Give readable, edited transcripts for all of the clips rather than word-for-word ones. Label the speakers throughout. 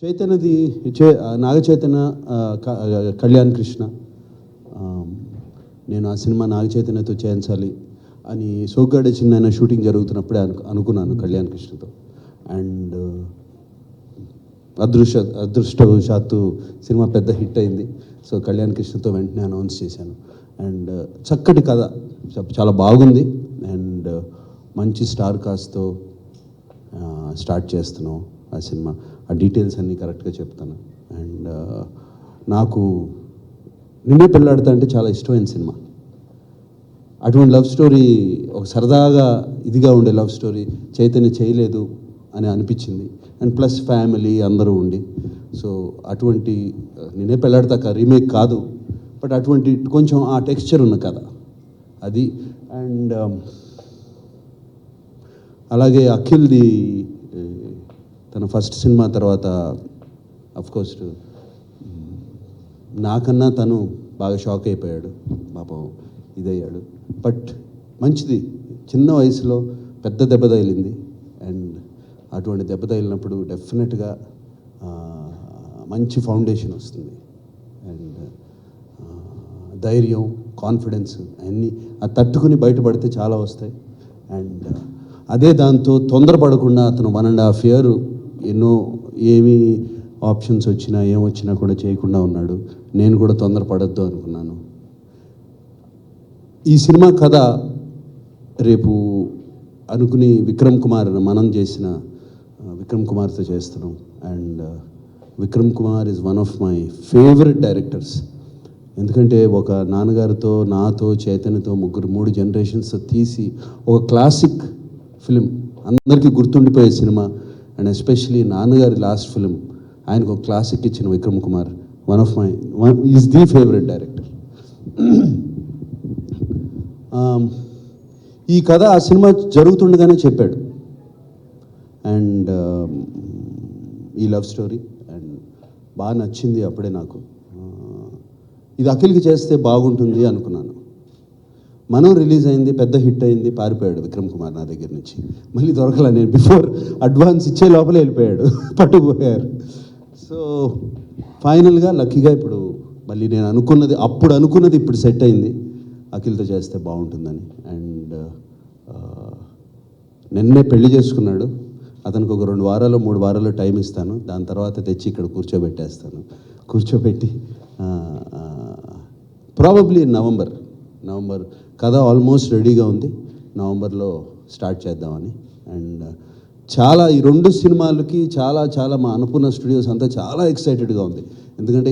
Speaker 1: చైతన్యది నాగ చైతన్య కళ్యాణ్ కృష్ణ. నేను ఆ సినిమా నాగ చైతన్యతో చేయించాలి అని సోగ్గాడే చిన్న షూటింగ్ జరుగుతున్నప్పుడే అనుకున్నాను కళ్యాణ్ కృష్ణతో. అండ్ అదృష్టవశాత్తు సినిమా పెద్ద హిట్ అయింది. సో కళ్యాణ్ కృష్ణతో వెంటనే అనౌన్స్ చేశాను. అండ్ చక్కటి కథ, చాలా బాగుంది. అండ్ మంచి స్టార్ కాస్ట్తో స్టార్ట్ చేస్తున్నాం ఆ సినిమా. ఆ డీటెయిల్స్ అన్నీ కరెక్ట్గా చెప్తాను. అండ్ నాకు నిన్నే పెళ్ళాడతా అంటే చాలా ఇష్టమైన సినిమా. అటువంటి లవ్ స్టోరీ, ఒక సరదాగా ఇదిగా ఉండే లవ్ స్టోరీ చైతన్య చేయలేదు అని అనిపించింది. అండ్ ప్లస్ ఫ్యామిలీ అందరూ ఉండి, సో అటువంటి నిన్నే పెళ్ళాడతాక రీమేక్ కాదు, బట్ అటువంటి కొంచెం ఆ టెక్స్చర్ ఉన్న కథ అది. అండ్ అలాగే అఖిల్ది తన ఫస్ట్ సినిమా తర్వాత అఫ్కోర్స్ నాకన్నా తను బాగా షాక్ అయిపోయాడు, పాపం ఇదయ్యాడు. బట్ మంచిది, చిన్న వయసులో పెద్ద దెబ్బ తగిలింది. అండ్ అటువంటి దెబ్బ తగిలినప్పుడు డెఫినెట్గా మంచి ఫౌండేషన్ వస్తుంది. అండ్ ధైర్యం, కాన్ఫిడెన్స్ అన్నీ అది తట్టుకుని బయటపడితే చాలా వస్తాయి. అండ్ అదే దాంతో తొందరపడకుండా అతను 1.5 year ఎన్నో ఏమి ఆప్షన్స్ వచ్చినా ఏమొచ్చినా కూడా చేయకుండా ఉన్నాడు. నేను కూడా తొందరపడద్దు అనుకున్నాను. ఈ సినిమా కథ రేపు అనుకుని విక్రమ్ కుమార్, మనం చేసిన విక్రమ్ కుమార్తో చేస్తున్నాం. And Vikram Kumar is one of my favourite directors. ఎందుకంటే ఒక నాన్నగారితో, నాతో, చైతన్యతో 3 generations తీసి ఒక క్లాసిక్ ఫిలిం, అందరికీ గుర్తుండిపోయే సినిమా. అండ్ ఎస్పెషలీ నాన్నగారి లాస్ట్ ఫిలిం, ఆయనకు ఒక క్లాసిక్ ఇచ్చిన Vikram Kumar is the favourite director. ఈ కథ ఆ సినిమా జరుగుతుండగానే చెప్పాడు. అండ్ ఈ లవ్ స్టోరీ అండ్ బాగా నచ్చింది అప్పుడే నాకు. ఇది అఖిల్కి చేస్తే బాగుంటుంది అనుకున్నాను. మనం రిలీజ్ అయింది, పెద్ద హిట్ అయింది, పారిపోయాడు విక్రమ్ కుమార్ నా దగ్గర నుంచి. మళ్ళీ దొరకలే, నేను బిఫోర్ అడ్వాన్స్ ఇచ్చే లోపలే వెళ్ళిపోయాడు, పట్టుకుపోయారు. సో ఫైనల్గా లక్కీగా ఇప్పుడు మళ్ళీ నేను అప్పుడు అనుకున్నది ఇప్పుడు సెట్ అయింది, అఖిల్తో చేస్తే బాగుంటుందని. అండ్ నిన్నే పెళ్లి చేసుకున్నాడు. అతనికి ఒక 2 వారాలు 3 వారాలు టైం ఇస్తాను. దాని తర్వాత తెచ్చి ఇక్కడ కూర్చోబెట్టి ప్రాబబ్లీ నవంబర్ కథ ఆల్మోస్ట్ రెడీగా ఉంది. నవంబర్లో స్టార్ట్ చేద్దామని. అండ్ చాలా ఈ 2 సినిమాలకి చాలా మా అన్నపూర్ణ స్టూడియోస్ అంతా చాలా ఎక్సైటెడ్గా ఉంది. ఎందుకంటే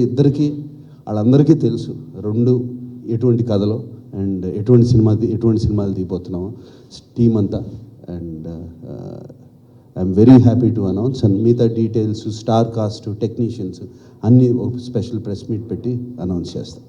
Speaker 1: వాళ్ళందరికీ తెలుసు 2 ఎటువంటి కథలో అండ్ ఎటువంటి సినిమాలు తీయబోతున్నామో టీమ్ అంతా. And I'm very happy to announce. And మిగతా డీటెయిల్స్, స్టార్ కాస్ట్, టెక్నీషియన్స్ అన్నీ ఒక స్పెషల్ ప్రెస్ మీట్ పెట్టి అనౌన్స్ చేస్తాం.